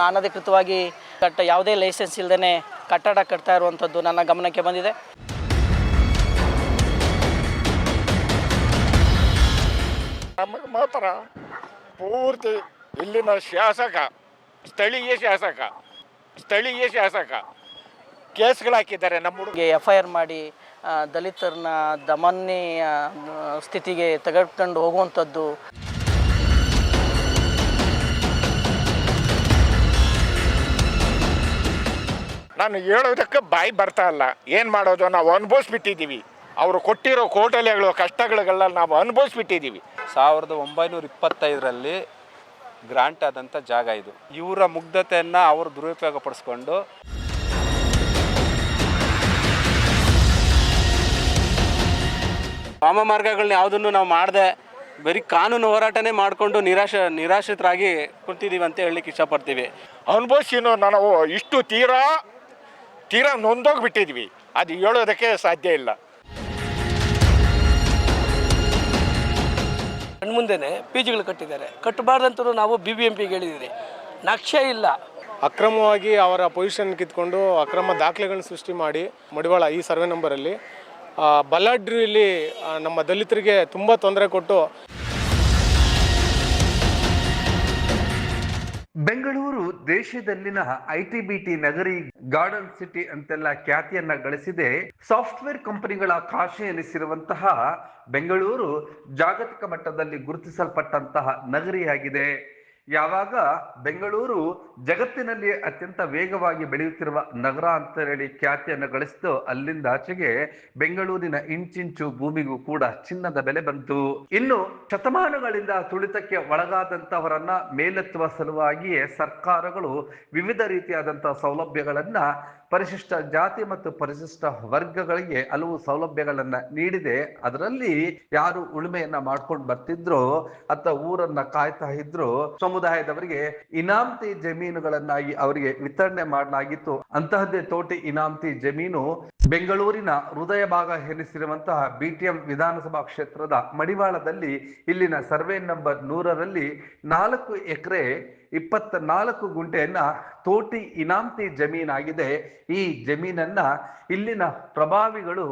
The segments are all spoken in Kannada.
ಅನಧಿಕೃತವಾಗಿ ಯಾವುದೇ ಲೈಸೆನ್ಸ್ ಇಲ್ಲದೇ ಕಟ್ಟಡ ಕಟ್ತಾ ಇರುವಂಥದ್ದು ನನ್ನ ಗಮನಕ್ಕೆ ಬಂದಿದೆ. ನಮಗೆ ಮಾತ್ರ ಪೂರ್ತಿ ಇಲ್ಲಿನ ಸ್ಥಳೀಯ ಶಾಸಕ ಕೇಸ್ಗಳು ಹಾಕಿದ್ದಾರೆ. ನಮ್ಮ ಹುಡುಗಿಗೆ FIR ಮಾಡಿ ದಲಿತರನ್ನ ದಮನಿ ಸ್ಥಿತಿಗೆ ತೆಗೆದುಕೊಂಡು ಹೋಗುವಂಥದ್ದು. ನಾನು ಹೇಳೋದಕ್ಕೆ ಬಾಯಿ ಬರ್ತಾ ಇಲ್ಲ. ಏನು ಮಾಡೋದು, ನಾವು ಅನುಭವಿಸ್ಬಿಟ್ಟಿದ್ದೀವಿ. ಅವರು ಕೊಟ್ಟಿರೋ ಕೋಟಲೆಗಳು ಕಷ್ಟಗಳೆಲ್ಲ ನಾವು ಅನುಭವಿಸ್ಬಿಟ್ಟಿದ್ದೀವಿ. 1925ರಲ್ಲಿ ಗ್ರಾಂಟ್ ಆದಂಥ ಜಾಗ ಇದು. ಇವರ ಮುಗ್ಧತೆಯನ್ನು ಅವರು ದುರುಪಯೋಗ ಪಡಿಸ್ಕೊಂಡು ವಾಮ ಮಾರ್ಗಗಳನ್ನ ಯಾವುದನ್ನು ನಾವು ಮಾಡದೆ ಬರೀ ಕಾನೂನು ಹೋರಾಟನೇ ಮಾಡಿಕೊಂಡು ನಿರಾಶ್ರಿತರಾಗಿ ಕುಂತಿದ್ದೀವಿ ಅಂತ ಹೇಳಲಿಕ್ಕೆ ಇಷ್ಟಪಡ್ತೀವಿ. ಅನುಭವಿಸಿನೋ ನಾವು ಇಷ್ಟು ತೀರಾ ನೊಂದೋಗ್ಬಿಟ್ಟಿದ್ವಿ. ಅದು ಹೇಳೋದಕ್ಕೆ ಸಾಧ್ಯ ಇಲ್ಲ. ಕಣ್ಮುಂದೆನೇ PGಗಳು ಕಟ್ಟಿದ್ದಾರೆ. ಕಟ್ಟಬಾರ್ದಂತೂ ನಾವು BBMPಗೆ ಹೇಳಿದ್ದೀರಿ. ನಕ್ಷೆ ಇಲ್ಲ. ಅಕ್ರಮವಾಗಿ ಅವರ ಪೊಸಿಷನ್ ಕಿತ್ಕೊಂಡು ಅಕ್ರಮ ದಾಖಲೆಗಳನ್ನ ಸೃಷ್ಟಿ ಮಾಡಿ ಮಡಿವಾಳ ಈ ಸರ್ವೆ ನಂಬರಲ್ಲಿ ಬಲ್ಲಾಡ್ರಿಯಲ್ಲಿ ನಮ್ಮ ದಲಿತರಿಗೆ ತುಂಬ ತೊಂದರೆ ಕೊಟ್ಟು. ಬೆಂಗಳೂರು ದೇಶದಲ್ಲಿನ ITBT ನಗರಿ, ಗಾರ್ಡನ್ ಸಿಟಿ ಅಂತೆಲ್ಲ ಖ್ಯಾತಿಯನ್ನ ಗಳಿಸಿದೆ. ಸಾಫ್ಟ್ವೇರ್ ಕಂಪನಿಗಳ ಕಾಶಿ ಎನಿಸಿರುವಂತಹ ಬೆಂಗಳೂರು ಜಾಗತಿಕ ಮಟ್ಟದಲ್ಲಿ ಗುರುತಿಸಲ್ಪಟ್ಟಂತಹ ನಗರಿಯಾಗಿದೆ. ಯಾವಾಗ ಬೆಂಗಳೂರು ಜಗತ್ತಿನಲ್ಲಿ ಅತ್ಯಂತ ವೇಗವಾಗಿ ಬೆಳೆಯುತ್ತಿರುವ ನಗರ ಅಂತ ಹೇಳಿ ಖ್ಯಾತಿಯನ್ನು ಗಳಿಸಿತು, ಅಲ್ಲಿಂದ ಆಚೆಗೆ ಬೆಂಗಳೂರಿನ ಇಂಚಿಂಚು ಭೂಮಿಗೂ ಕೂಡ ಚಿನ್ನದ ಬೆಲೆ ಬಂತು. ಇನ್ನು ಶತಮಾನಗಳಿಂದ ತುಳಿತಕ್ಕೆ ಒಳಗಾದಂತವರನ್ನ ಮೇಲೆತ್ತುವ ಸಲುವಾಗಿಯೇ ಸರ್ಕಾರಗಳು ವಿವಿಧ ರೀತಿಯಾದಂತಹ ಸೌಲಭ್ಯಗಳನ್ನ ಪರಿಶಿಷ್ಟ ಜಾತಿ ಮತ್ತು ಪರಿಶಿಷ್ಟ ವರ್ಗಗಳಿಗೆ ಹಲವು ಸೌಲಭ್ಯಗಳನ್ನ ನೀಡಿದೆ. ಅದರಲ್ಲಿ ಯಾರು ಉಳುಮೆಯನ್ನ ಮಾಡ್ಕೊಂಡು ಬರ್ತಿದ್ರು ಅಥವಾ ಊರನ್ನ ಕಾಯ್ತಾ ಇದ್ರು, ಸಮುದಾಯದವರಿಗೆ ಇನಾಮತಿ ಜಮೀನುಗಳನ್ನಾಗಿ ಅವರಿಗೆ ವಿತರಣೆ ಮಾಡಲಾಗಿತ್ತು. ಅಂತಹದ್ದೇ ತೋಟಿ ಇನಾಮತಿ ಜಮೀನು ಬೆಂಗಳೂರಿನ ಹೃದಯ ಭಾಗ ಎನಿಸಿರುವಂತಹ BTM ವಿಧಾನಸಭಾ ಕ್ಷೇತ್ರದ ಮಡಿವಾಳದಲ್ಲಿ ಇಲ್ಲಿನ ಸರ್ವೆ ನಂಬರ್ 100ರಲ್ಲಿ 4 ಎಕರೆ 24 ಗುಂಟೆಯನ್ನ ತೋಟಿ ಇನಾಮತಿ ಜಮೀನಾಗಿದೆ. ಈ ಜಮೀನನ್ನ ಇಲ್ಲಿನ ಪ್ರಭಾವಿಗಳು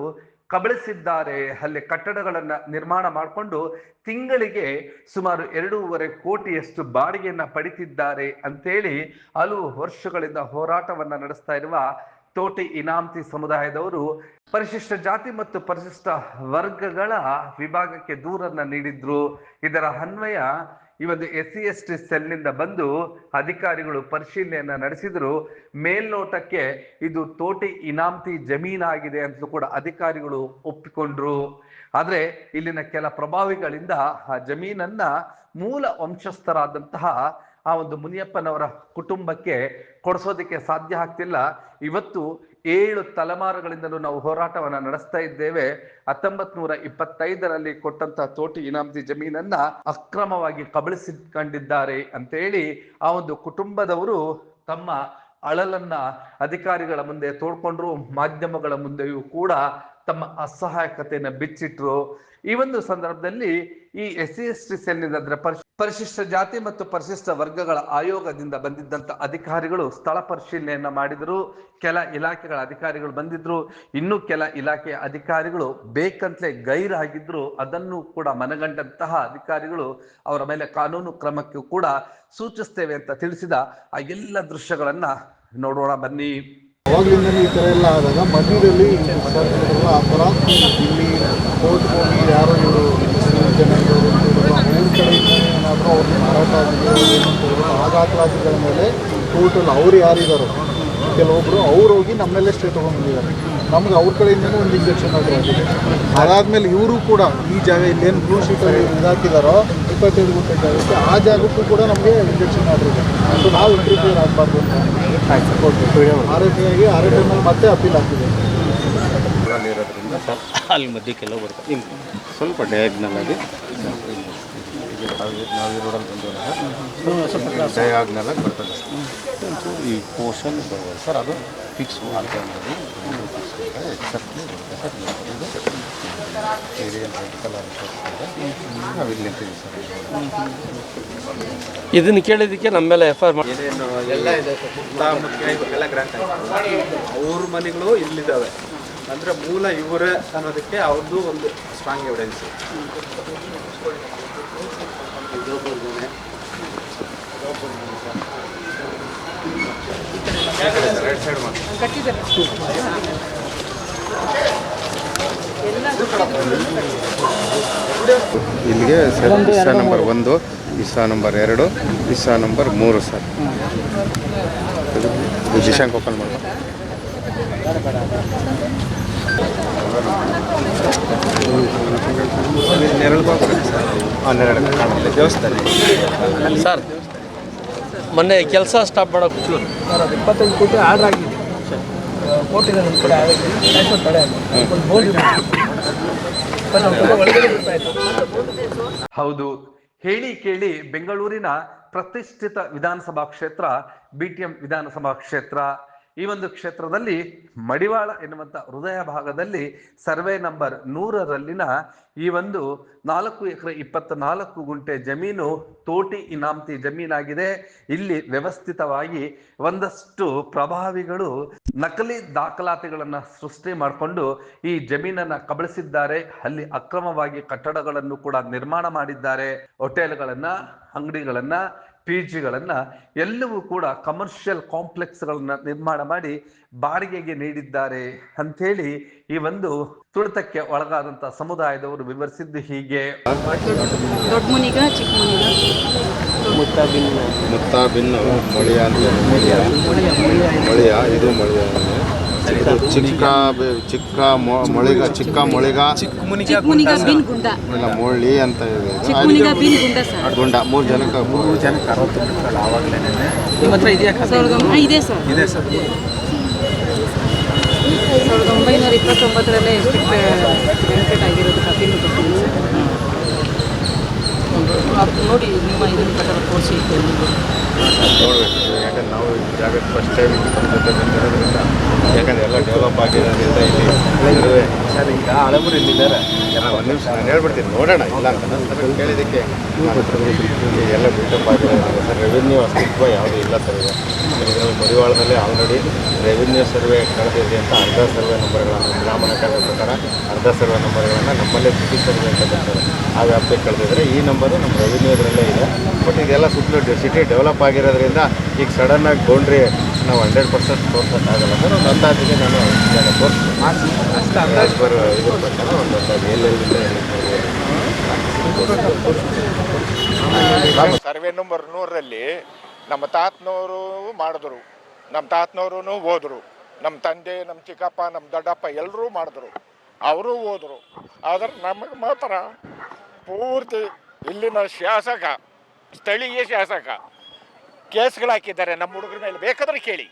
ಕಬಳಿಸಿದ್ದಾರೆ. ಅಲ್ಲಿ ಕಟ್ಟಡಗಳನ್ನ ನಿರ್ಮಾಣ ಮಾಡಿಕೊಂಡು ತಿಂಗಳಿಗೆ ಸುಮಾರು 2.5 ಕೋಟಿಯಷ್ಟು ಬಾಡಿಗೆಯನ್ನ ಪಡಿತಿದ್ದಾರೆ ಅಂತೇಳಿ ಹಲವು ವರ್ಷಗಳಿಂದ ಹೋರಾಟವನ್ನ ನಡೆಸ್ತಾ ಇರುವ ತೋಟಿ ಇನಾಮತಿ ಸಮುದಾಯದವರು ಪರಿಶಿಷ್ಟ ಜಾತಿ ಮತ್ತು ಪರಿಶಿಷ್ಟ ವರ್ಗಗಳ ವಿಭಾಗಕ್ಕೆ ದೂರನ್ನ ನೀಡಿದ್ರು. ಇದರ ಅನ್ವಯ ಈ ಒಂದು SC/ST ಸೆಲ್ನಿಂದ ಬಂದು ಅಧಿಕಾರಿಗಳು ಪರಿಶೀಲನೆಯನ್ನ ನಡೆಸಿದ್ರು. ಮೇಲ್ನೋಟಕ್ಕೆ ಇದು ತೋಟಿ ಇನಾಮತಿ ಜಮೀನಾಗಿದೆ ಅಂತ ಕೂಡ ಅಧಿಕಾರಿಗಳು ಒಪ್ಪಿಕೊಂಡ್ರು. ಆದ್ರೆ ಇಲ್ಲಿನ ಕೆಲ ಪ್ರಭಾವಿಗಳಿಂದ ಆ ಜಮೀನನ್ನ ಮೂಲ ವಂಶಸ್ಥರಾದಂತಹ ಆ ಒಂದು ಮುನಿಯಪ್ಪನವರ ಕುಟುಂಬಕ್ಕೆ ಕೊಡಿಸೋದಕ್ಕೆ ಸಾಧ್ಯ ಆಗ್ತಿಲ್ಲ. ಇವತ್ತು 7 ತಲೆಮಾರುಗಳಿಂದಲೂ ನಾವು ಹೋರಾಟವನ್ನ ನಡೆಸ್ತಾ ಇದ್ದೇವೆ. 1925ರಲ್ಲಿ ಕೊಟ್ಟಂತ ತೋಟಿ ಇನಾಮತಿ ಜಮೀನನ್ನ ಅಕ್ರಮವಾಗಿ ಕಬಳಿಸಿಕೊಂಡಿದ್ದಾರೆ ಅಂತೇಳಿ ಆ ಒಂದು ಕುಟುಂಬದವರು ತಮ್ಮ ಅಳಲನ್ನ ಅಧಿಕಾರಿಗಳ ಮುಂದೆ ತೋಡ್ಕೊಂಡ್ರು. ಮಾಧ್ಯಮಗಳ ಮುಂದೆಯೂ ಕೂಡ ತಮ್ಮ ಅಸಹಾಯಕತೆಯನ್ನ ಬಿಚ್ಚಿಟ್ರು. ಈ ಒಂದು ಸಂದರ್ಭದಲ್ಲಿ ಈ SC/ST ಸೆಲ್ನಿಂದ ಅಂದ್ರೆ ಪರಿಶಿಷ್ಟ ಜಾತಿ ಮತ್ತು ಪರಿಶಿಷ್ಟ ವರ್ಗಗಳ ಆಯೋಗದಿಂದ ಬಂದಿದ್ದಂತ ಅಧಿಕಾರಿಗಳು ಸ್ಥಳ ಪರಿಶೀಲನೆಯನ್ನ ಮಾಡಿದ್ರು. ಕೆಲ ಇಲಾಖೆಗಳ ಅಧಿಕಾರಿಗಳು ಬಂದಿದ್ರು. ಇನ್ನು ಕೆಲ ಇಲಾಖೆಯ ಅಧಿಕಾರಿಗಳು ಬೇಕಂತಲೇ ಗೈರಾಗಿದ್ರು. ಅದನ್ನು ಕೂಡ ಮನಗಂಡಂತಹ ಅಧಿಕಾರಿಗಳು ಅವರ ಮೇಲೆ ಕಾನೂನು ಕ್ರಮಕ್ಕೂ ಕೂಡ ಸೂಚಿಸ್ತೇವೆ ಅಂತ ತಿಳಿಸಿದ ಆ ಎಲ್ಲ ದೃಶ್ಯಗಳನ್ನ ನೋಡೋಣ ಬನ್ನಿ. ಅವಾಗಲಿಂದ ಈ ಥರ ಎಲ್ಲ ಆದಾಗ ಮಧ್ಯದಲ್ಲಿ ಆ ಥರ ಇಲ್ಲಿ ಕೋರ್ಟ್ ಹೋಗಿ ಯಾರೋ ಇವರು ಜನಾಂಗದವರು ಊರ ಕಡೆಯಿಂದ ಏನಾದರೂ ಅವ್ರಿಗೆ ಮಾರಾಟ ಆಗಿದೆ ಆಘಾತರಾದಿಗಳ ಮೇಲೆ ಕೋರ್ಟಲ್ಲಿ ಅವ್ರು ಯಾರಿದ್ದಾರೋ ಕೆಲವೊಬ್ಬರು ಅವ್ರು ಹೋಗಿ ನಮ್ಮಲ್ಲೇ ಸ್ಟೇ ತೊಗೊಂಡ್ಬಂದಿದ್ದಾರೆ. ನಮ್ಗೆ ಅವ್ರ ಕಡೆಯಿಂದನೂ ಒಂದು ಇಂಜೆಕ್ಷನ್ ಆರ್ಡರ್ ಆಗಿದೆ. ಅದಾದಮೇಲೆ ಇವರು ಕೂಡ ಈ ಜಾಗ ಇಲ್ಲೇನು ಬ್ಲೂ ಶೀಟಲ್ಲಿ ಇದಾಕಿದಾರೋ 25 ಗುಂಟೆ ಜಾಗಕ್ಕೆ ಆ ಜಾಗಕ್ಕೂ ಕೂಡ ನಮಗೆ ಇಂಜೆಕ್ಷನ್ ಆರ್ಡರ್ ಇದೆ. ಸೊ ನಾವು ಇಂಟರ್ಫಿಯರ್ ಆಗಬಾರ್ದು ಅಂತ RFI ಮೇಲೆ ಮತ್ತೆ ಅಪೀಲ್ ಆಗ್ತಿದೆ. ಇರೋದ್ರಿಂದ ಅಲ್ಲಿ ಮಧ್ಯಕ್ಕೆಲ್ಲ ಬರ್ತದೆ ಸ್ವಲ್ಪ ಡಯಾಗ್ನಲ್ ಆಗಿ ನಾವು ಈ ರೋಡಲ್ಲಿ ಬಂದು ಡಯಾಗ್ನಲ್ ಆಗಿ ಬರ್ತದೆ. ಈ ಪೋರ್ಷನ್ ಬರ್ತದೆ ಸರ್, ಅದು ಫಿಕ್ಸ್ ಮಾಡ್ತಾ ಎಕ್ಸೆಪ್ಟ್ ಇದನ್ನು ಕೇಳಿದ್ದಕ್ಕೆ ನಮ್ಮ ಮೇಲೆ FIR ಮಾಡಿ ಎಲ್ಲ ಇದೆ ಎಲ್ಲ ಗ್ರಾಂಟ್ ಆಯ್ತು. ಅವ್ರ ಮನೆಗಳು ಇಲ್ಲಿದ್ದಾವೆ ಅಂದರೆ ಮೂಲ ಇವರೇ ಅನ್ನೋದಕ್ಕೆ ಅವ್ರದ್ದು ಒಂದು ಸ್ಟ್ರಾಂಗ್ ಎವಿಡೆನ್ಸ್. ಇಲ್ಲಿಗೆ sir visa number 1, visa number 2, visa number 3 sir. Dishank open ಮಾಡಿ. ದೇವಸ್ಥಾನ ಸರ್ ಮೊನ್ನೆ ಕೆಲಸ ಸ್ಟಾಪ್ ಮಾಡೋಕೆ 25 ಕೋಟಿ ಆರ್ಡರ್ ಆಗಿದೆ. ಕೋಟಿಗೆ ನಮ್ಮ ಕಡೆ ಆಗಿದೆ. ತಡೆ ಆಗಿದೆ. ಒಂದು ಬೋರ್ಡ್ ಇದೆ. ಒಳಗಡೆ ಬರ್ತಾ ಇತ್ತು. ಹೌದು, ಹೇಳಿ ಕೇಳಿ ಬೆಂಗಳೂರಿನ ಪ್ರತಿಷ್ಠಿತ ವಿಧಾನಸಭಾ ಕ್ಷೇತ್ರ BTM ವಿಧಾನಸಭಾ ಕ್ಷೇತ್ರ. ಈ ಒಂದು ಕ್ಷೇತ್ರದಲ್ಲಿ ಮಡಿವಾಳ ಎನ್ನುವಂತ ಹೃದಯ ಭಾಗದಲ್ಲಿ ಸರ್ವೆ ನಂಬರ್ 100ರಲ್ಲಿನ ಈ ಒಂದು 4 ಎಕರೆ 24 ಗುಂಟೆ ಜಮೀನು ತೋಟಿ ಇನಾಮತಿ ಜಮೀನಾಗಿದೆ. ಇಲ್ಲಿ ವ್ಯವಸ್ಥಿತವಾಗಿ ಒಂದಷ್ಟು ಪ್ರಭಾವಿಗಳು ನಕಲಿ ದಾಖಲಾತಿಗಳನ್ನ ಸೃಷ್ಟಿ ಮಾಡಿಕೊಂಡು ಈ ಜಮೀನನ್ನ ಕಬಳಿಸಿದ್ದಾರೆ. ಅಲ್ಲಿ ಅಕ್ರಮವಾಗಿ ಕಟ್ಟಡಗಳನ್ನು ಕೂಡ ನಿರ್ಮಾಣ ಮಾಡಿದ್ದಾರೆ. ಹೋಟೆಲ್ಗಳನ್ನ, ಅಂಗಡಿಗಳನ್ನ, PGಗಳನ್ನ ಎಲ್ಲವೂ ಕೂಡ ಕಮರ್ಷಿಯಲ್ ಕಾಂಪ್ಲೆಕ್ಸ್ಗಳನ್ನ ನಿರ್ಮಾಣ ಮಾಡಿ ಬಾಡಿಗೆಗೆ ನೀಡಿದ್ದಾರೆ ಅಂಥೇಳಿ ಈ ಒಂದು ತುಳಿತಕ್ಕೆ ಒಳಗಾದಂತ ಸಮುದಾಯದವರು ವಿವರಿಸಿದ್ದು ಹೀಗೆ. ದೊಡ್ಡ ಮುನಿಗ, ಚಿಕ್ಕ ಮುನಿಗ, ಮುತ್ತಾಬಿನ್ ಮೊಳಿಯ ಅಂತ ಮೊಳಿಯ ಇದು ಮೊಳಿಯ ಚಿಕ್ಕ ಮೊಳಿಗ ಚಿಕ್ಕ ಮುನಿಗ ಬಿನ್ ಗುಂಡ, ಇಲ್ಲ ಮೊಳಿ ಅಂತ ಚಿಕ್ಕ ಮುನಿಗ ಬಿನ್ ಗುಂಡ ಸರ್. ಗುಂಡ 3 ಜನಕ್ಕೆ 60 ಆವಾಗಲೇ ನಿಮ್ಮ ಹತ್ರ ಇದೆಯಾ? ಇದೆ ಸರ್. ಇದೆ ಸರ್. 1929ರಲ್ಲೇ ಬೆನಿಫಿಟ್ ಆಗಿರೋದು ಕಾಪಿನೂ ಕೊಡ್ತೀನಿ ಸರ್. ಅದು ನೋಡಿ ನಿಮ್ಮ ಇದನ್ನು ಪ್ರಕಾರ ತೋರಿಸಿ ನೋಡಬೇಕು. ಯಾಕಂದ್ರೆ ನಾವು ಈ ಜಾಗಕ್ಕೆ ಫಸ್ಟ್ ಟೈಮ್ ನಮ್ಮ ಜೊತೆ ಬಂದಿರೋದ್ರಿಂದ, ಯಾಕಂದರೆ ಎಲ್ಲ ಡೆವಲಪ್ ಆಗಿರೋದ್ರಿಂದ ಇಲ್ಲಿ ಸರ್ ಈಗ ಹಳಬರು ಇಲ್ಲಿದ್ದಾರೆ. ಒಂದು ನಿಮಿಷ ನಾನು ಹೇಳ್ಬಿಡ್ತೀನಿ, ನೋಡೋಣ ಇಲ್ಲ ಅಂತ ಸರ್ ಕೇಳಿದ್ದಕ್ಕೆ ಎಲ್ಲ ಬಿಲ್ಡಪ್ ಆಗಿರೋದ್ರಿಂದ ಸರ್ ರೆವಿನ್ಯೂ ಅಸ್ತಿತ್ವ ಯಾವುದೂ ಇಲ್ಲ ಸರ್. ಈಗ ಇದರಲ್ಲಿ ಮಡಿವಾಳದಲ್ಲಿ ಆಲ್ರೆಡಿ ರೆವಿನ್ಯೂ ಸರ್ವೆ ಕಳೆದಿದೆ ಅಂತ ಅರ್ಧ ಸರ್ವೆ ನಂಬರ್ಗಳನ್ನು ಗ್ರಾಮನ ಕಾಯ್ದೆ ಪ್ರಕಾರ ಅರ್ಧ ಸರ್ವೆ ನಂಬರ್ಗಳನ್ನು ನಮ್ಮಲ್ಲೇ ಸಿಟಿ ಸರ್ವೆ ಅಂತ ಬರ್ತದೆ. ಆ ವ್ಯಾಪ್ತಿಗೆ ಕಳೆದಿದ್ರೆ ಈ ನಂಬರು ನಮ್ಮ ರೆವಿನ್ಯೂ ಇದರಲ್ಲೇ ಇದೆ. ಬಟ್ ಇದೆಲ್ಲ ಸುತ್ತಲೂ ಸಿಟಿ ಡೆವಲಪ್ ಆಗಿರೋದ್ರಿಂದ ಈಗ ಸಡನ್ನಾಗಿ ಬೌಂಡ್ರಿ ನಾವು 100% ತೋರ್ಸೋಕ್ಕಾಗಲ್ಲ ಸರ್. ಒಂದು ಅಂದಾಜಿಗೆ ನಾನು ತೋರಿಸ್ತೀನಿ. ಅಷ್ಟು ಅಂದಾಜು ಇದ್ರ ಪ್ರಕಾರ ಒಂದು ಅಂದಾಜು ಎಲ್ಲೆಲ್ಲಿಂದ ಸರ್ವೆ ನಂಬರ್ 100ರಲ್ಲಿ ನಮ್ಮ ತಾತನವರು ಮಾಡಿದ್ರು, ನಮ್ಮ ತಾತನವರು ಹೋದರು, ನಮ್ಮ ತಂದೆ, ನಮ್ಮ ಚಿಕ್ಕಪ್ಪ, ನಮ್ಮ ದೊಡ್ಡಪ್ಪ ಎಲ್ಲರೂ ಮಾಡಿದ್ರು, ಅವರು ಹೋದರು. ಆದರೆ ನಮಗೆ ಮಾತ್ರ ಪೂರ್ತಿ ಇಲ್ಲಿನ ಶಾಸಕ, ಸ್ಥಳೀಯ ಶಾಸಕ ಕೇಸ್ಗಳು ಹಾಕಿದ್ದಾರೆ ನಮ್ಮ ಹುಡುಗರ ಮೇಲೆ. ಬೇಕಾದ್ರೆ ಕೇಳಿ,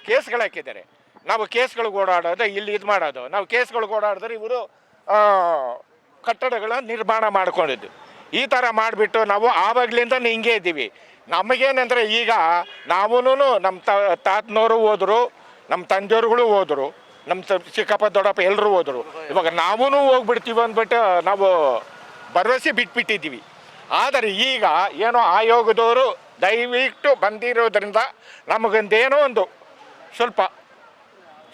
ಕೇಸ್ಗಳು ಹಾಕಿದ್ದಾರೆ. ನಾವು ಕೇಸ್ಗಳಿಗೆ ಓಡಾಡೋದು, ಇಲ್ಲಿ ಇದು ಮಾಡೋದು. ನಾವು ಕೇಸ್ಗಳಿಗೆ ಓಡಾಡಿದ್ರೆ ಇವರು ಕಟ್ಟಡಗಳ ನಿರ್ಮಾಣ ಮಾಡ್ಕೊಂಡಿದ್ದು. ಈ ಥರ ಮಾಡಿಬಿಟ್ಟು ನಾವು ಆವಾಗಲಿಂದ ಹಿಂಗೆ ಇದ್ದೀವಿ. ನಮಗೇನೆಂದರೆ ಈಗ ನಾವೂ ನಮ್ಮ ತಾತನವರು ಹೋದರು, ನಮ್ಮ ತಂದೆಯವ್ರುಗಳು ಹೋದರು, ನಮ್ಮ ಚಿಕ್ಕಪ್ಪ ದೊಡ್ಡಪ್ಪ ಎಲ್ಲರೂ ಹೋದರು. ಇವಾಗ ನಾವೂ ಹೋಗ್ಬಿಡ್ತೀವಿ ಅಂದ್ಬಿಟ್ಟು ನಾವು ಭರವಸೆ ಬಿಟ್ಬಿಟ್ಟಿದ್ದೀವಿ. ಆದರೆ ಈಗ ಏನೋ ಆಯೋಗದವರು ದಯವಿಟ್ಟು ಬಂದಿರೋದ್ರಿಂದ ನಮಗೊಂದೇನೋ ಒಂದು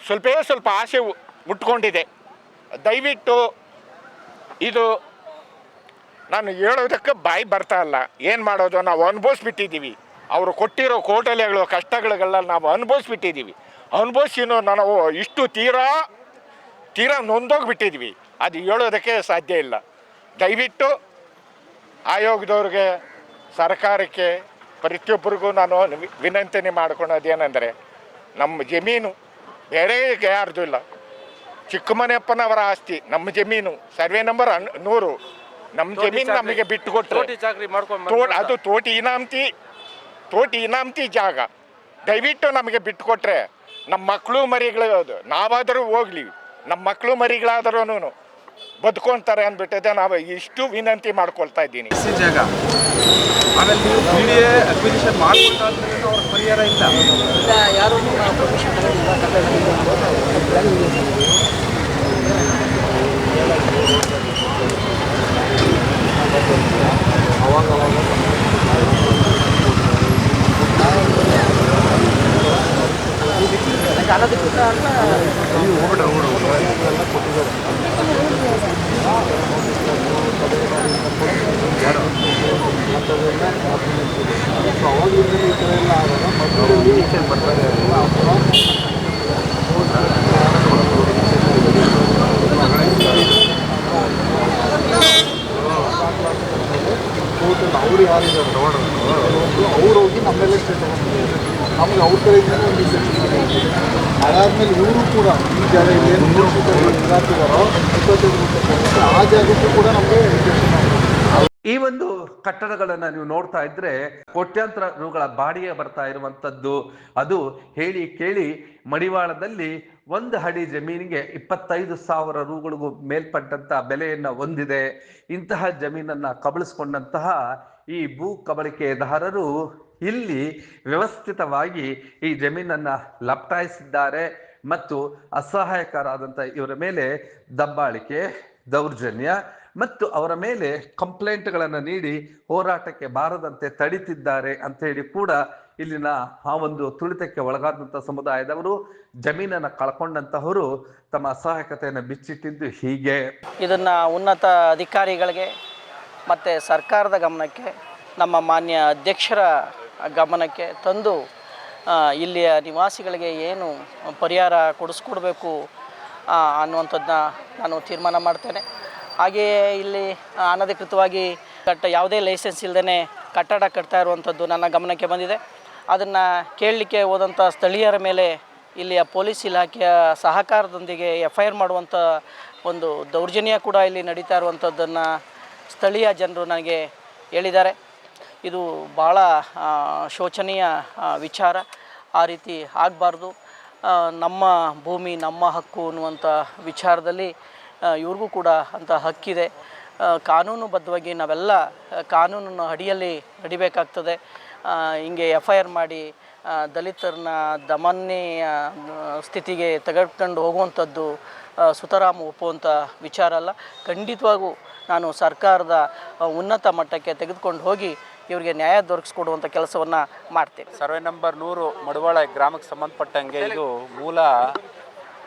ಸ್ವಲ್ಪ ಆಸೆ ಹುಟ್ಕೊಂಡಿದೆ. ದಯವಿಟ್ಟು ಇದು ನಾನು ಹೇಳೋದಕ್ಕೆ ಬಾಯಿ ಬರ್ತಾ ಇಲ್ಲ. ಏನು ಮಾಡೋದು, ನಾವು ಅನುಭವಿಸ್ಬಿಟ್ಟಿದ್ದೀವಿ. ಅವರು ಕೊಟ್ಟಿರೋ ಕೋಟಲೆಗಳು, ಕಷ್ಟಗಳೆಲ್ಲ ನಾವು ಅನುಭವಿಸ್ಬಿಟ್ಟಿದ್ದೀವಿ. ಅನುಭವಿಸಿನೂ ನಾವು ಇಷ್ಟು ತೀರಾ ನೊಂದೋಗ್ಬಿಟ್ಟಿದ್ವಿ. ಅದು ಹೇಳೋದಕ್ಕೆ ಸಾಧ್ಯ ಇಲ್ಲ. ದಯವಿಟ್ಟು ಆಯೋಗದವ್ರಿಗೆ, ಸರ್ಕಾರಕ್ಕೆ, ಪ್ರತಿಯೊಬ್ಬರಿಗೂ ನಾನು ವಿನಂತಿ ಮಾಡ್ಕೊಳೋದೇನೆಂದರೆ, ನಮ್ಮ ಜಮೀನು ಬೇರೆ ಯಾರ್ದು ಇಲ್ಲ, ಚಿಕ್ಕಮನೆಯಪ್ಪನವರ ಆಸ್ತಿ, ನಮ್ಮ ಜಮೀನು ಸರ್ವೆ ನಂಬರ್ 100 ನಮ್ಮ ಜಮೀನು ನಮಗೆ ಬಿಟ್ಟು ಕೊಟ್ಟರು. ಅದು ತೋಟಿ ಇನಾಮತಿ ಜಾಗ. ದಯವಿಟ್ಟು ನಮಗೆ ಬಿಟ್ಟು ಕೊಟ್ಟರೆ ನಮ್ಮ ಮಕ್ಕಳು ಮರಿಗಳು, ನಾವಾದರೂ ಹೋಗ್ಲಿ, ನಮ್ಮ ಮಕ್ಕಳು ಮರಿಗಳಾದರೂ ಬದುಕೊಂತಾರೆ ಅಂದ್ಬಿಟ್ಟಿದೆ. ನಾವು ಇಷ್ಟು ವಿನಂತಿ ಮಾಡ್ಕೊಳ್ತಾ ಇದ್ದೀನಿ. ಜಾಗ ಆಮೇಲೆ ನೀವು PDA ಅಕ್ವಿಸಿಷನ್ ಮಾಡ್ಕೊಂಡ್ರೆ ಅವ್ರ ಪರಿಹಾರ ಇಲ್ಲ. ಯಾರು ಅವಾಗ ಅವಾಗಿಂದ ಈ ಥರ ಎಲ್ಲ ಆದಾಗ ಕೋರ್ಟಲ್ಲಿ ಅವ್ರು ಯಾರಿದ್ದಾರೆ ಅವ್ರು ಹೋಗಿ ನಮ್ಮೆಲ್ಲ ಸ್ಟೇಟ್ ತಗೊಂಡಿದ್ದಾರೆ. ನಮ್ಗೆ ಅವ್ರ ಕಡೆಯಿಂದಲೇ ಒಂದು ಅದಾದಮೇಲೆ ಇವರು ಕೂಡ ಈ ಜಾಗ ಇಲ್ಲೇನು ನಿರಾಕಿದಾರೋ 25 ಗುಂಟೆ ಆ ಜಾಗಕ್ಕೂ ಕೂಡ ನಮಗೆ ಈ ಒಂದು ಕಟ್ಟಡಗಳನ್ನ ನೀವು ನೋಡ್ತಾ ಇದ್ರೆ ಕೋಟ್ಯಾಂತರ ರೂಗಳ ಬಾಡಿಗೆ ಬರ್ತಾ ಇರುವಂತದ್ದು. ಅದು ಹೇಳಿ ಕೇಳಿ ಮಡಿವಾಳದಲ್ಲಿ 1 ಅಡಿ ಜಮೀನಿಗೆ 25,000 ರೂಗಳಿಗೂ ಮೇಲ್ಪಟ್ಟಂತ ಬೆಲೆಯನ್ನ ಹೊಂದಿದೆ. ಇಂತಹ ಜಮೀನನ್ನ ಕಬಳಿಸ್ಕೊಂಡಂತಹ ಈ ಭೂ ಕಬಳಿಕೆದಾರರು ಇಲ್ಲಿ ವ್ಯವಸ್ಥಿತವಾಗಿ ಈ ಜಮೀನನ್ನ ಲಪಟಾಯಿಸಿದ್ದಾರೆ ಮತ್ತು ಅಸಹಾಯಕರಾದಂಥ ಇವರ ಮೇಲೆ ದಬ್ಬಾಳಿಕೆ, ದೌರ್ಜನ್ಯ ಮತ್ತು ಅವರ ಮೇಲೆ ಕಂಪ್ಲೇಂಟ್ಗಳನ್ನು ನೀಡಿ ಹೋರಾಟಕ್ಕೆ ಬಾರದಂತೆ ತಡೀತಿದ್ದಾರೆ ಅಂತ ಹೇಳಿ ಕೂಡ ಇಲ್ಲಿನ ಆ ಒಂದು ತುಳಿತಕ್ಕೆ ಒಳಗಾದಂಥ ಸಮುದಾಯದವರು, ಜಮೀನನ್ನು ಕಳ್ಕೊಂಡಂತಹವರು ತಮ್ಮ ಅಸಹಾಯಕತೆಯನ್ನು ಬಿಚ್ಚಿಟ್ಟಿದ್ದು ಹೀಗೆ. ಇದನ್ನು ಉನ್ನತ ಅಧಿಕಾರಿಗಳಿಗೆ ಮತ್ತು ಸರ್ಕಾರದ ಗಮನಕ್ಕೆ, ನಮ್ಮ ಮಾನ್ಯ ಅಧ್ಯಕ್ಷರ ಗಮನಕ್ಕೆ ತಂದು ಇಲ್ಲಿಯ ನಿವಾಸಿಗಳಿಗೆ ಏನು ಪರಿಹಾರ ಕೊಡಿಸ್ಕೊಡ್ಬೇಕು ಅನ್ನುವಂಥದ್ದನ್ನ ನಾನು ತೀರ್ಮಾನ ಮಾಡ್ತೇನೆ. ಹಾಗೆಯೇ ಇಲ್ಲಿ ಅನಧಿಕೃತವಾಗಿ ಯಾವುದೇ ಲೈಸೆನ್ಸ್ ಇಲ್ಲದೇ ಕಟ್ಟಡ ಕಟ್ತಾ ಇರುವಂಥದ್ದು ನನ್ನ ಗಮನಕ್ಕೆ ಬಂದಿದೆ. ಅದನ್ನು ಕೇಳಲಿಕ್ಕೆ ಹೋದಂಥ ಸ್ಥಳೀಯರ ಮೇಲೆ ಇಲ್ಲಿಯ ಪೊಲೀಸ್ ಇಲಾಖೆಯ ಸಹಕಾರದೊಂದಿಗೆ FIR ಮಾಡುವಂಥ ಒಂದು ದೌರ್ಜನ್ಯ ಕೂಡ ಇಲ್ಲಿ ನಡೀತಾ ಇರುವಂಥದ್ದನ್ನು ಸ್ಥಳೀಯ ಜನರು ನನಗೆ ಹೇಳಿದ್ದಾರೆ. ಇದು ಭಾಳ ಶೋಚನೀಯ ವಿಚಾರ. ಆ ರೀತಿ ಆಗಬಾರ್ದು. ನಮ್ಮ ಭೂಮಿ ನಮ್ಮ ಹಕ್ಕು ಅನ್ನುವಂಥ ವಿಚಾರದಲ್ಲಿ ಇವ್ರಿಗೂ ಕೂಡ ಅಂತ ಹಕ್ಕಿದೆ. ಕಾನೂನುಬದ್ಧವಾಗಿ ನಾವೆಲ್ಲ ಕಾನೂನಿನ ಅಡಿಯಲ್ಲಿ ನಡಿಬೇಕಾಗ್ತದೆ. ಹಿಂಗೆ FIR ಮಾಡಿ ದಲಿತರನ್ನ ದಮನೀಯ ಸ್ಥಿತಿಗೆ ತೆಗೆದುಕೊಂಡು ಹೋಗುವಂಥದ್ದು ಸುತರಾಮ್ ಒಪ್ಪುವಂಥ ವಿಚಾರ ಅಲ್ಲ. ಖಂಡಿತವಾಗೂ ನಾನು ಸರ್ಕಾರದ ಉನ್ನತ ಮಟ್ಟಕ್ಕೆ ತೆಗೆದುಕೊಂಡು ಹೋಗಿ ಇವರಿಗೆ ನ್ಯಾಯ ದೊರಕಿಸ್ಕೊಡುವಂಥ ಕೆಲಸವನ್ನು ಮಾಡ್ತೇನೆ. ಸರ್ವೆ ನಂಬರ್ 100 ಮಡಿವಾಳ ಗ್ರಾಮಕ್ಕೆ ಸಂಬಂಧಪಟ್ಟಂಗೆ ಇದು ಮೂಲ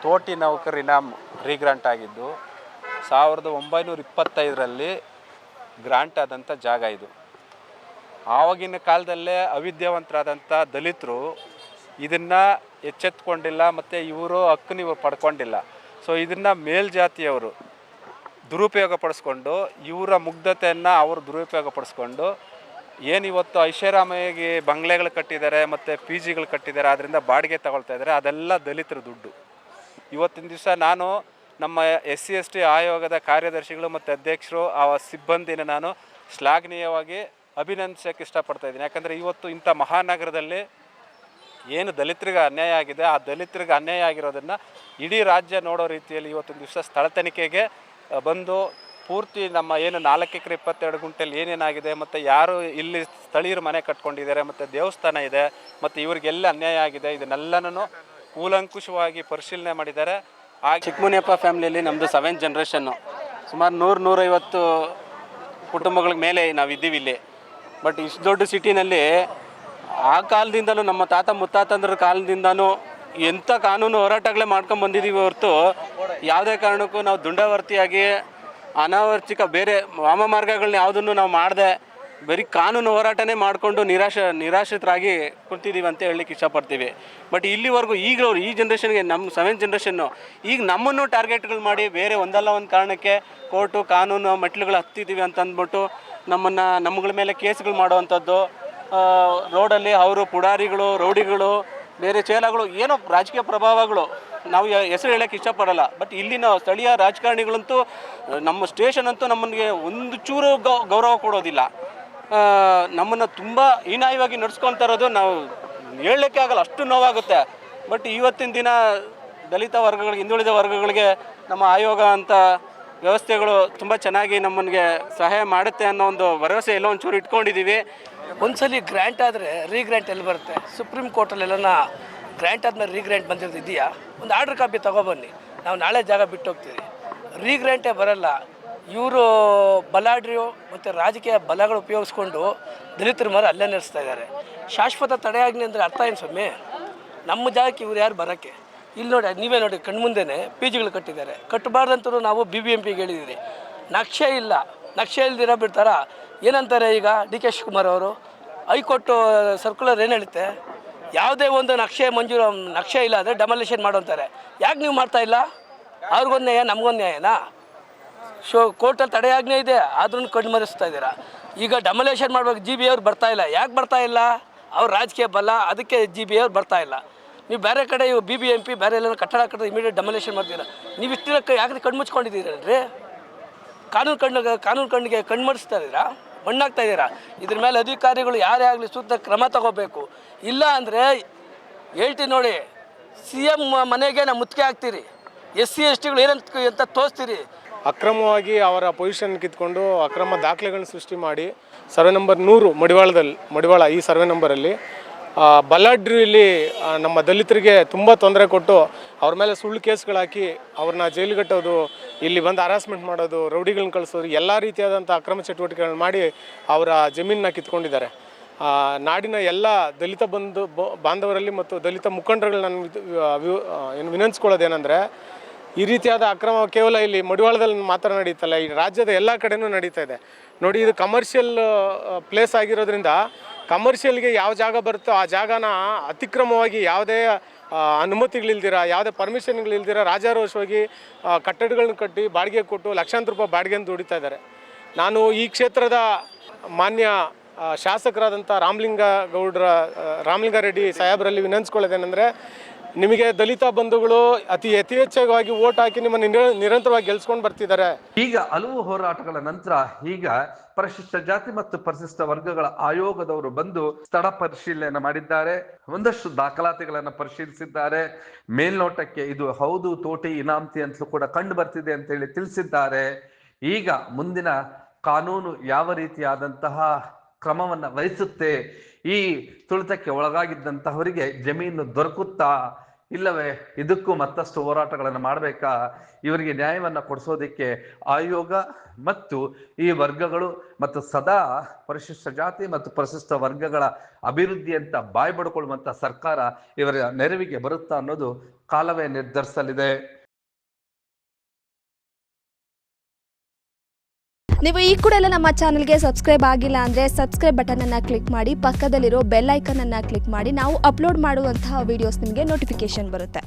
ತೋಟಿ ನೌಕರಿನ ರೀಗ್ರಾಂಟ್ ಆಗಿದ್ದು 1925ರಲ್ಲಿ ಗ್ರಾಂಟ್ ಆದಂಥ ಜಾಗ ಇದು. ಆವಾಗಿನ ಕಾಲದಲ್ಲೇ ಅವಿದ್ಯಾವಂತರಾದಂಥ ದಲಿತರು ಇದನ್ನು ಎಚ್ಚೆತ್ಕೊಂಡಿಲ್ಲ ಮತ್ತು ಇವರು ಹಕ್ಕನ್ನು ಇವರು ಪಡ್ಕೊಂಡಿಲ್ಲ. ಸೊ ಇದನ್ನು ಮೇಲ್ಜಾತಿಯವರು ದುರುಪಯೋಗ ಪಡಿಸ್ಕೊಂಡು ಇವರ ಮುಗ್ಧತೆಯನ್ನು ಅವರು ದುರುಪಯೋಗ ಪಡಿಸ್ಕೊಂಡು ಏನಿವತ್ತು ಐಷಾರಾಮಿಯಾಗಿ ಬಂಗ್ಲೆಗಳು ಕಟ್ಟಿದ್ದಾರೆ ಮತ್ತು PGಗಳು ಕಟ್ಟಿದ್ದಾರೆ, ಅದರಿಂದ ಬಾಡಿಗೆ ತಗೊಳ್ತಾ ಇದ್ದಾರೆ. ಅದೆಲ್ಲ ದಲಿತರ ದುಡ್ಡು. ಇವತ್ತಿನ ದಿವಸ ನಾನು ನಮ್ಮ SC/ST ಆಯೋಗದ ಕಾರ್ಯದರ್ಶಿಗಳು ಮತ್ತು ಅಧ್ಯಕ್ಷರು ಆ ಸಿಬ್ಬಂದಿನ ನಾನು ಶ್ಲಾಘನೀಯವಾಗಿ ಅಭಿನಂದಿಸೋಕ್ಕೆ ಇಷ್ಟಪಡ್ತಾಯಿದ್ದೀನಿ. ಯಾಕಂದರೆ ಇವತ್ತು ಇಂಥ ಮಹಾನಗರದಲ್ಲಿ ಏನು ದಲಿತರಿಗೆ ಅನ್ಯಾಯ ಆಗಿದೆ, ಆ ದಲಿತರಿಗೆ ಅನ್ಯಾಯ ಆಗಿರೋದನ್ನು ಇಡೀ ರಾಜ್ಯ ನೋಡೋ ರೀತಿಯಲ್ಲಿ ಇವತ್ತಿನ ದಿವಸ ಸ್ಥಳ ತನಿಖೆಗೆ ಬಂದು ಪೂರ್ತಿ ನಮ್ಮ ಏನು 4 ಎಕರೆ 22 ಗುಂಟೆಯಲ್ಲಿ ಏನೇನಾಗಿದೆ ಮತ್ತು ಯಾರು ಇಲ್ಲಿ ಸ್ಥಳೀಯರು ಮನೆ ಕಟ್ಕೊಂಡಿದ್ದಾರೆ ಮತ್ತು ದೇವಸ್ಥಾನ ಇದೆ ಮತ್ತು ಇವರಿಗೆಲ್ಲ ಅನ್ಯಾಯ ಆಗಿದೆ, ಇದನ್ನೆಲ್ಲನೂ ಕೂಲಂಕುಷವಾಗಿ ಪರಿಶೀಲನೆ ಮಾಡಿದ್ದಾರೆ. ಆ ಚಿಕ್ಕಮುನಿಯಪ್ಪ ಫ್ಯಾಮಿಲಿಯಲ್ಲಿ ನಮ್ಮದು 7th ಜನರೇಷನ್ನು, ಸುಮಾರು 100-150 ಕುಟುಂಬಗಳ ಮೇಲೆ ನಾವಿದ್ದೀವಿ ಇಲ್ಲಿ. ಬಟ್ ಇಷ್ಟು ದೊಡ್ಡ ಸಿಟಿನಲ್ಲಿ ಆ ಕಾಲದಿಂದಲೂ ನಮ್ಮ ತಾತ ಮುತ್ತಾತಂದ್ರ ಕಾಲದಿಂದನೂ ಎಂಥ ಕಾನೂನು ಹೋರಾಟಗಳೇ ಮಾಡ್ಕೊಂಡು ಬಂದಿದ್ದೀವಿ ಹೊರತು ಯಾವುದೇ ಕಾರಣಕ್ಕೂ ನಾವು ದುಂಡಾವರ್ತಿಯಾಗಿ ಅನಾವರ್ತಿಕ ಬೇರೆ ವಾಮಮಾರ್ಗಗಳನ್ನ ಯಾವುದನ್ನು ನಾವು ಮಾಡದೆ ಬರೀ ಕಾನೂನು ಹೋರಾಟನೇ ಮಾಡಿಕೊಂಡು ನಿರಾಶ್ರಿತರಾಗಿ ಕುಂತಿದ್ದೀವಿ ಅಂತ ಹೇಳಲಿಕ್ಕೆ ಇಷ್ಟಪಡ್ತೀವಿ. ಬಟ್ ಇಲ್ಲಿವರೆಗೂ ಈಗಲವರು ಈ ಜನ್ರೇಷನ್ಗೆ ನಮ್ಮ 7th ಜನರೇಷನ್ನು ಈಗ ನಮ್ಮನ್ನು ಟಾರ್ಗೆಟ್ಗಳು ಮಾಡಿ ಬೇರೆ ಒಂದಲ್ಲ ಒಂದು ಕಾರಣಕ್ಕೆ ಕೋರ್ಟು ಕಾನೂನು ಮೆಟ್ಲುಗಳು ಹತ್ತಿದ್ದೀವಿ ಅಂತ ಅಂದ್ಬಿಟ್ಟು ನಮ್ಮಗಳ ಮೇಲೆ ಕೇಸ್ಗಳು ಮಾಡುವಂಥದ್ದು, ರೋಡಲ್ಲಿ ಅವರು ಪುಡಾರಿಗಳು, ರೌಡಿಗಳು, ಬೇರೆ ಚೇಲಗಳು, ಏನೋ ರಾಜಕೀಯ ಪ್ರಭಾವಗಳು, ನಾವು ಹೆಸರು ಹೇಳೋಕ್ಕೆ ಇಷ್ಟಪಡಲ್ಲ. ಬಟ್ ಇಲ್ಲಿನ ಸ್ಥಳೀಯ ರಾಜಕಾರಣಿಗಳಂತೂ ನಮ್ಮ ಸ್ಟೇಷನ್ ಅಂತೂ ನಮ್ಮನಿಗೆ ಒಂದು ಚೂರು ಗೌರವ ಕೊಡೋದಿಲ್ಲ. ನಮ್ಮನ್ನು ತುಂಬ ಹೀನಾಯವಾಗಿ ನಡೆಸ್ಕೊಳ್ತಾ ಇರೋದು ನಾವು ಹೇಳಲಿಕ್ಕೆ ಆಗಲ್ಲ, ಅಷ್ಟು ನೋವಾಗುತ್ತೆ. ಬಟ್ ಇವತ್ತಿನ ದಿನ ದಲಿತ ವರ್ಗಗಳಿಗೆ, ಹಿಂದುಳಿದ ವರ್ಗಗಳಿಗೆ ನಮ್ಮ ಆಯೋಗ ಅಂತ ವ್ಯವಸ್ಥೆಗಳು ತುಂಬ ಚೆನ್ನಾಗಿ ನಮ್ಮನಿಗೆ ಸಹಾಯ ಮಾಡುತ್ತೆ ಅನ್ನೋ ಒಂದು ಭರವಸೆ ಎಲ್ಲೋ ಒಂಚೂರು ಇಟ್ಕೊಂಡಿದ್ದೀವಿ. ಒಂದ್ಸಲಿ ಗ್ರ್ಯಾಂಟ್ ಆದರೆ ರೀಗ್ರ್ಯಾಂಟ್ ಎಲ್ಲಿ ಬರುತ್ತೆ? ಸುಪ್ರೀಂ ಕೋರ್ಟಲ್ಲೆಲ್ಲ ಗ್ರ್ಯಾಂಟ್ ಆದ್ಮೇಲೆ ರೀಗ್ರ್ಯಾಂಟ್ ಬಂದಿರೋದು ಇದೆಯಾ? ಒಂದು ಆರ್ಡ್ರ್ ಕಾಪಿ ತೊಗೊಬನ್ನಿ, ನಾವು ನಾಳೆ ಜಾಗ ಬಿಟ್ಟು ಹೋಗ್ತೀವಿ. ರೀಗ್ರ್ಯಾಂಟೇ ಬರಲ್ಲ. ಇವರು ಬಲಾಢ್ಯರು ಮತ್ತು ರಾಜಕೀಯ ಬಲಗಳು ಉಪಯೋಗಿಸ್ಕೊಂಡು ದಲಿತರ ಮೇಲೆ ಅಲ್ಲೇ ನಡೆಸ್ತಾ ಇದ್ದಾರೆ. ಶಾಶ್ವತ ತಡೆಯಾಜ್ಞೆ ಅಂದರೆ ಅರ್ಥ ಏನು ಸ್ವಾಮಿ? ನಮ್ಮ ಜಾಗಕ್ಕೆ ಇವ್ರು ಯಾರು ಬರೋಕ್ಕೆ? ಇಲ್ಲಿ ನೋಡಿ, ನೀವೇ ನೋಡಿ, ಕಣ್ಮುಂದೆನೇ ಪಿ ಜಿಗಳು ಕಟ್ಟಿದ್ದಾರೆ. ಕಟ್ಟಬಾರ್ದಂತೂ ನಾವು BBMPಗೆ ಹೇಳಿದ್ದೀರಿ. ನಕ್ಷೆ ಇಲ್ಲ, ನಕ್ಷೆ ಇಲ್ದಿರೋ ಬಿಡ್ತಾರ? ಏನಂತಾರೆ ಈಗ ಡಿ ಕೆ ಶಿವಕುಮಾರ್ ಅವರು? ಹೈಕೋರ್ಟು ಸರ್ಕ್ಯುಲರ್ ಏನು ಹೇಳುತ್ತೆ? ಯಾವುದೇ ಒಂದು ನಕ್ಷೆ ಇಲ್ಲ ಅಂದರೆ ಡೆಮಾಲಿಷನ್ ಮಾಡು ಅಂತಾರೆ. ಯಾಕೆ ನೀವು ಮಾಡ್ತಾ ಇಲ್ಲ? ಅವ್ರಿಗೊಂದು ನ್ಯಾಯ, ನಮಗೊಂದು ನ್ಯಾಯನಾ? ಕೋರ್ಟಲ್ಲಿ ತಡೆಯಾಜ್ಞೆ ಇದೆ, ಆದ್ರೂ ಕಣ್ಮರೆಸ್ತಾ ಇದ್ದೀರಾ. ಈಗ ಡೆಮಾಲಿಷನ್ ಮಾಡ್ಬೇಕು, GB ಅವ್ರು ಬರ್ತಾ ಇಲ್ಲ. ಯಾಕೆ ಬರ್ತಾ ಇಲ್ಲ? ಅವ್ರು ರಾಜಕೀಯ ಬಲ, ಅದಕ್ಕೆ GB ಅವ್ರು ಬರ್ತಾ ಇಲ್ಲ. ನೀವು ಬೇರೆ ಕಡೆ BBMP ಬೇರೆ ಎಲ್ಲ ಕಟ್ಟಡ ಕಟ್ಟಿದ್ರೆ ಇಮಿಡಿಯೇಟ್ ಡೆಮಾಲಿಷನ್ ಮಾಡ್ತೀರಾ. ನೀವು ಇಷ್ಟಿರಕ್ಕೆ ಯಾಕೆ ಕಣ್ಮುಚ್ಕೊಂಡಿದ್ದೀರಲ್ರಿ? ಕಾನೂನು ಕಣ್ಣಿಗೆ ಕಣ್ಮಡಿಸ್ತಾ ಇದ್ದೀರಾ, ಮಣ್ಣಾಗ್ತಾ ಇದ್ದೀರಾ. ಇದ್ರ ಮೇಲೆ ಅಧಿಕಾರಿಗಳು ಯಾರೇ ಆಗಲಿ ಸೂಕ್ತ ಕ್ರಮ ತಗೋಬೇಕು. ಇಲ್ಲ ಅಂದರೆ ಹೇಳ್ತೀನಿ ನೋಡಿ, CM ಮನೆಗೆ ನಾವು ಮುತ್ತಿಗೆ ಹಾಕ್ತೀರಿ. SC STಗಳು ಏನಂತ ತೋರಿಸ್ತೀರಿ. ಅಕ್ರಮವಾಗಿ ಅವರ ಪೊಸಿಷನ್ ಕಿತ್ಕೊಂಡು ಅಕ್ರಮ ದಾಖಲೆಗಳನ್ನ ಸೃಷ್ಟಿ ಮಾಡಿ ಸರ್ವೆ ನಂಬರ್ 100 ಮಡಿವಾಳ ಈ ಸರ್ವೆ ನಂಬರಲ್ಲಿ ಬಲಾಢ್ಯರು ಇಲ್ಲಿ ನಮ್ಮ ದಲಿತರಿಗೆ ತುಂಬ ತೊಂದರೆ ಕೊಟ್ಟು ಅವ್ರ ಮೇಲೆ ಸುಳ್ಳು ಕೇಸ್ಗಳು ಹಾಕಿ ಅವ್ರನ್ನ ಜೈಲಿಗಟ್ಟೋದು, ಇಲ್ಲಿ ಬಂದು ಹರಾಸ್ಮೆಂಟ್ ಮಾಡೋದು, ರೌಡಿಗಳನ್ನ ಕಳಿಸೋದು, ಎಲ್ಲ ರೀತಿಯಾದಂಥ ಅಕ್ರಮ ಚಟುವಟಿಕೆಗಳನ್ನ ಮಾಡಿ ಅವರ ಜಮೀನನ್ನ ಕಿತ್ಕೊಂಡಿದ್ದಾರೆ. ನಾಡಿನ ಎಲ್ಲ ದಲಿತ ಬಾಂಧವರಲ್ಲಿ ಮತ್ತು ದಲಿತ ಮುಖಂಡರುಗಳು ನಾನು ವಿನಂತಿಸ್ಕೊಳ್ಳೋದೇನೆಂದರೆ, ಈ ರೀತಿಯಾದ ಅಕ್ರಮ ಕೇವಲ ಇಲ್ಲಿ ಮಡಿವಾಳದಲ್ಲಿ ಮಾತ್ರ ನಡೀತಲ್ಲ, ಈ ರಾಜ್ಯದ ಎಲ್ಲ ಕಡೆನೂ ನಡೀತಾ ಇದೆ. ನೋಡಿ, ಇದು ಕಮರ್ಷಿಯಲ್ ಪ್ಲೇಸ್ ಆಗಿರೋದ್ರಿಂದ ಕಮರ್ಷಿಯಲ್ಗೆ ಯಾವ ಜಾಗ ಬರುತ್ತೋ ಆ ಜಾಗನ ಅತಿಕ್ರಮವಾಗಿ ಯಾವುದೇ ಅನುಮತಿಗಳಿಲ್ದಿರ, ಯಾವುದೇ ಪರ್ಮಿಷನ್ಗಳಿಲ್ದಿರ ರಾಜಾರೋಷವಾಗಿ ಕಟ್ಟಡಗಳನ್ನ ಕಟ್ಟಿ ಬಾಡಿಗೆ ಕೊಟ್ಟು ಲಕ್ಷಾಂತರ ರೂಪಾಯಿ ಬಾಡಿಗೆಯನ್ನು ದುಡಿತಾ ಇದ್ದಾರೆ. ನಾನು ಈ ಕ್ಷೇತ್ರದ ಮಾನ್ಯ ಶಾಸಕರಾದಂಥ ರಾಮಲಿಂಗಾರೆಡ್ಡಿ ಸಾಹೇಬರಲ್ಲಿ ವಿನಂತಿಸ್ಕೊಳ್ಳೋದೇನೆಂದರೆ, ನಿಮಗೆ ದಲಿತ ಬಂಧುಗಳು ಅತಿ ಯಥೇಚ್ಛವಾಗಿ ವೋಟ್ ಹಾಕಿ ನಿಮ್ಮನ್ನು ನಿರಂತರವಾಗಿ ಗೆಲ್ಸ್ಕೊಂಡು ಬರ್ತಿದ್ದಾರೆ. ಈಗ ಹಲವು ಹೋರಾಟಗಳ ನಂತರ ಈಗ ಪರಿಶಿಷ್ಟ ಜಾತಿ ಮತ್ತು ಪರಿಶಿಷ್ಟ ವರ್ಗಗಳ ಆಯೋಗದವರು ಬಂದು ಸ್ಥಳ ಪರಿಶೀಲನೆ ಮಾಡಿದ್ದಾರೆ. ಒಂದಷ್ಟು ದಾಖಲಾತಿಗಳನ್ನ ಪರಿಶೀಲಿಸಿದ್ದಾರೆ. ಮೇಲ್ನೋಟಕ್ಕೆ ಇದು ಹೌದು ತೋಟಿ ಇನಾಮತಿ ಅಂತಲೂ ಕೂಡ ಕಂಡು ಬರ್ತಿದೆ ಅಂತ ಹೇಳಿ ತಿಳಿಸಿದ್ದಾರೆ. ಈಗ ಮುಂದಿನ ಕಾನೂನು ಯಾವ ರೀತಿಯಾದಂತಹ ಕ್ರಮವನ್ನ ವಹಿಸುತ್ತೆ, ಈ ತುಳಿತಕ್ಕೆ ಒಳಗಾಗಿದ್ದಂತಹವರಿಗೆ ಜಮೀನು ದೊರಕುತ್ತಾ ಇಲ್ಲವೇ ಇದಕ್ಕೂ ಮತ್ತಷ್ಟು ಹೋರಾಟಗಳನ್ನು ಮಾಡಬೇಕಾ, ಇವರಿಗೆ ನ್ಯಾಯವನ್ನ ಕೊಡಿಸೋದಕ್ಕೆ ಆಯೋಗ ಮತ್ತು ಈ ವರ್ಗಗಳು ಮತ್ತು ಸದಾ ಪರಿಶಿಷ್ಟ ಜಾತಿ ಮತ್ತು ಪರಿಶಿಷ್ಟ ವರ್ಗಗಳ ಅಭಿವೃದ್ಧಿ ಅಂತ ಬಾಯಿ ಬಡ್ಕೊಳ್ಳುವಂತ ಸರ್ಕಾರ ಇವರ ನೆರವಿಗೆ ಬರುತ್ತಾ ಅನ್ನೋದು ಕಾಲವೇ ನಿರ್ಧರಿಸಲಿದೆ. ನೀವು ಈ ಕೂಡ ಎಲ್ಲ ನಮ್ಮ ಚಾನಲ್ಗೆ ಸಬ್ಸ್ಕ್ರೈಬ್ ಆಗಿಲ್ಲ ಅಂದರೆ ಸಬ್ಸ್ಕ್ರೈಬ್ ಬಟನನ್ನು ಕ್ಲಿಕ್ ಮಾಡಿ, ಪಕ್ಕದಲ್ಲಿರೋ ಬೆಲ್ ಐಕನನ್ನು ಕ್ಲಿಕ್ ಮಾಡಿ. ನಾವು ಅಪ್ಲೋಡ್ ಮಾಡುವಂತಹ ವೀಡಿಯೋಸ್ ನಿಮಗೆ ನೋಟಿಫಿಕೇಶನ್ ಬರುತ್ತೆ.